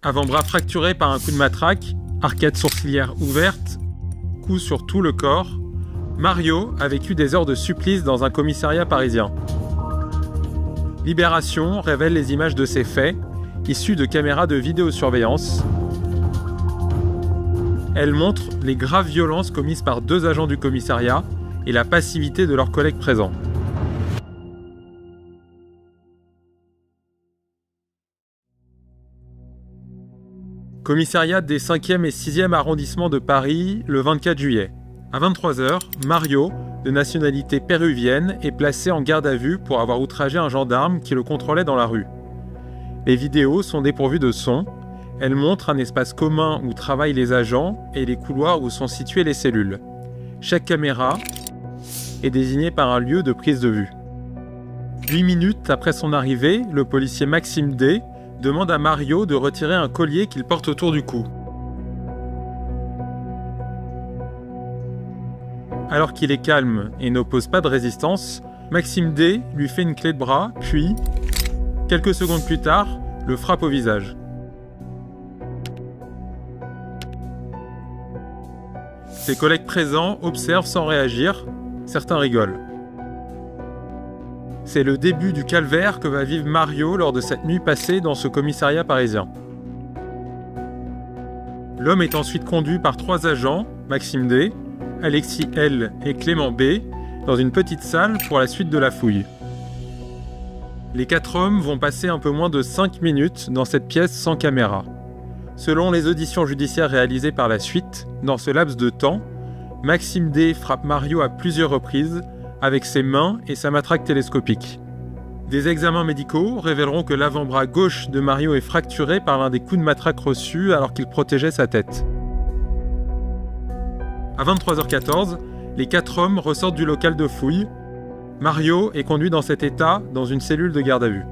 Avant-bras fracturé par un coup de matraque, arcade sourcilière ouverte, coup sur tout le corps, Mario a vécu des heures de supplice dans un commissariat parisien. Libération révèle les images de ces faits, issues de caméras de vidéosurveillance. Elles montrent les graves violences commises par 2 agents du commissariat et la passivité de leurs collègues présents. Commissariat des 5e et 6e arrondissements de Paris, le 24 juillet. À 23 h, Mario, de nationalité péruvienne, est placé en garde à vue pour avoir outragé un gendarme qui le contrôlait dans la rue. Les vidéos sont dépourvues de son. Elles montrent un espace commun où travaillent les agents et les couloirs où sont situées les cellules. Chaque caméra est désignée par un lieu de prise de vue. 8 minutes après son arrivée, le policier Maxime D demande à Mario de retirer un collier qu'il porte autour du cou. Alors qu'il est calme et n'oppose pas de résistance, Maxime D lui fait une clé de bras, puis, quelques secondes plus tard, le frappe au visage. Ses collègues présents observent sans réagir, certains rigolent. C'est le début du calvaire que va vivre Mario lors de cette nuit passée dans ce commissariat parisien. L'homme est ensuite conduit par 3 agents, Maxime D, Alexis L et Clément B, dans une petite salle pour la suite de la fouille. Les 4 hommes vont passer un peu moins de 5 minutes dans cette pièce sans caméra. Selon les auditions judiciaires réalisées par la suite, dans ce laps de temps, Maxime D frappe Mario à plusieurs reprises avec ses mains et sa matraque télescopique. Des examens médicaux révéleront que l'avant-bras gauche de Mario est fracturé par l'un des coups de matraque reçus alors qu'il protégeait sa tête. À 23 h 14, les 4 hommes ressortent du local de fouille. Mario est conduit dans cet état dans une cellule de garde à vue.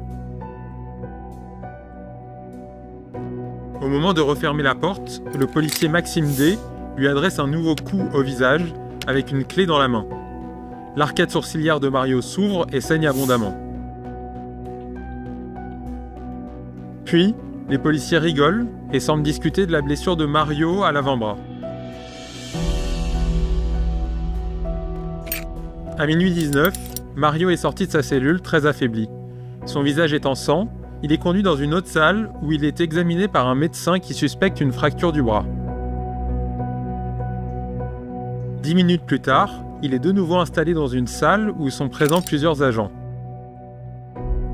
Au moment de refermer la porte, le policier Maxime D lui adresse un nouveau coup au visage avec une clé dans la main. L'arcade sourcilière de Mario s'ouvre et saigne abondamment. Puis, les policiers rigolent et semblent discuter de la blessure de Mario à l'avant-bras. À minuit 19, Mario est sorti de sa cellule très affaibli. Son visage est en sang, il est conduit dans une autre salle où il est examiné par un médecin qui suspecte une fracture du bras. 10 minutes plus tard, il est de nouveau installé dans une salle où sont présents plusieurs agents.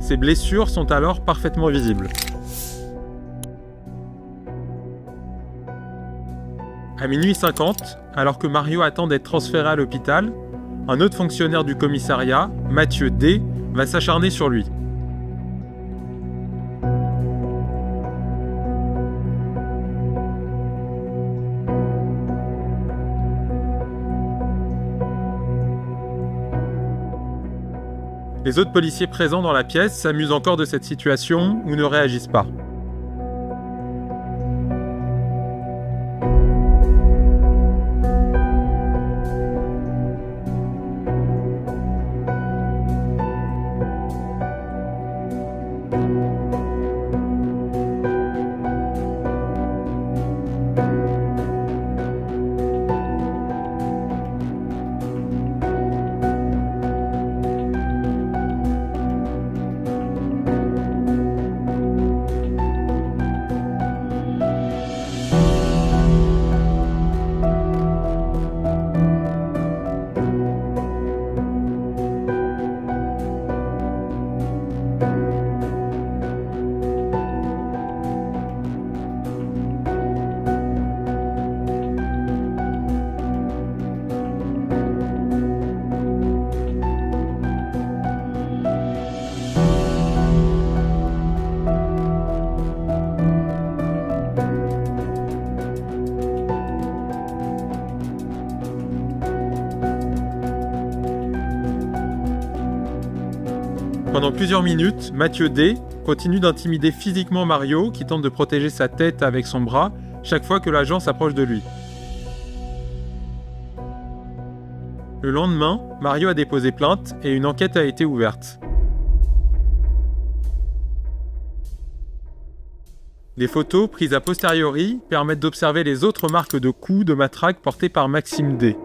Ses blessures sont alors parfaitement visibles. À minuit 50, alors que Mario attend d'être transféré à l'hôpital, un autre fonctionnaire du commissariat, Mathieu D, va s'acharner sur lui. Les autres policiers présents dans la pièce s'amusent encore de cette situation ou ne réagissent pas. Pendant plusieurs minutes, Mathieu D continue d'intimider physiquement Mario qui tente de protéger sa tête avec son bras chaque fois que l'agent s'approche de lui. Le lendemain, Mario a déposé plainte et une enquête a été ouverte. Les photos prises a posteriori permettent d'observer les autres marques de coups de matraque portées par Maxime D.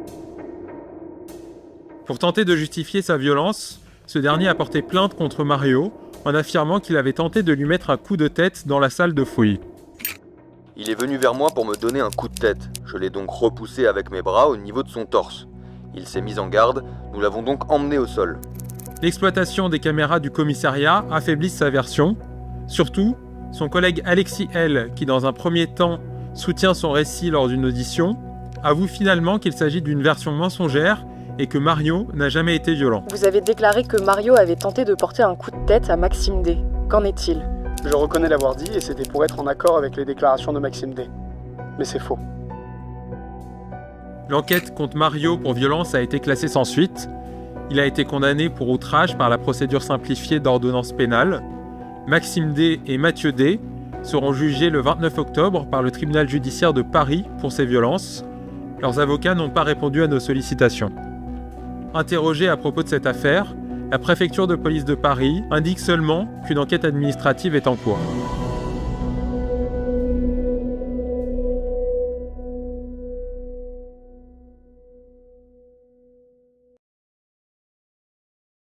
Pour tenter de justifier sa violence, ce dernier a porté plainte contre Mario en affirmant qu'il avait tenté de lui mettre un coup de tête dans la salle de fouille. Il est venu vers moi pour me donner un coup de tête. Je l'ai donc repoussé avec mes bras au niveau de son torse. Il s'est mis en garde, nous l'avons donc emmené au sol. L'exploitation des caméras du commissariat affaiblit sa version. Surtout, son collègue Alexis L, qui dans un premier temps soutient son récit lors d'une audition, avoue finalement qu'il s'agit d'une version mensongère et que Mario n'a jamais été violent. Vous avez déclaré que Mario avait tenté de porter un coup de tête à Maxime D. Qu'en est-il ? Je reconnais l'avoir dit et c'était pour être en accord avec les déclarations de Maxime D. Mais c'est faux. L'enquête contre Mario pour violence a été classée sans suite. Il a été condamné pour outrage par la procédure simplifiée d'ordonnance pénale. Maxime D et Mathieu D seront jugés le 29 octobre par le tribunal judiciaire de Paris pour ces violences. Leurs avocats n'ont pas répondu à nos sollicitations. Interrogé à propos de cette affaire, la préfecture de police de Paris indique seulement qu'une enquête administrative est en cours.